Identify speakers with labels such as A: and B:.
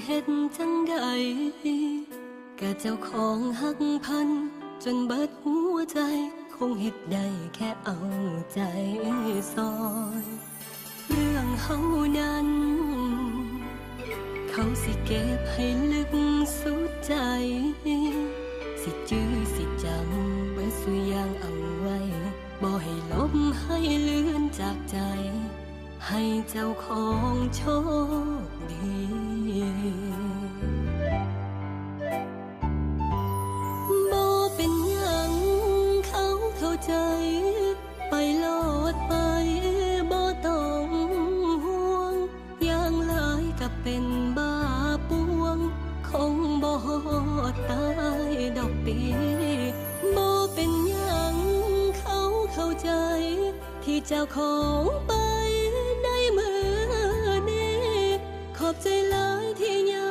A: เฮ็ดจังใดกะเจ้าของหักพันจนเบิดหัวใจคงเฮ็ดได้แค่เอาใจซอยเรื่องเฮานั้นเขาสิเก็บให้ลึกสุดใจสิจื้อสิจำเบิดสุอยางเอาไว้บ่ให้ลบให้เลือนจากใจให้เจ้าของโชคดีบ่เป็นหยังเขาเข้าใจไปโลดไปบ่ต้องห่วงอย่างหลายก็เป็นบ้าปวงคงบ่ตายดอกปีบ่เป็นหยังเขาเข้าใจที่เจ้าของไปได้มือนี้ขอบใจหลายที่ยัง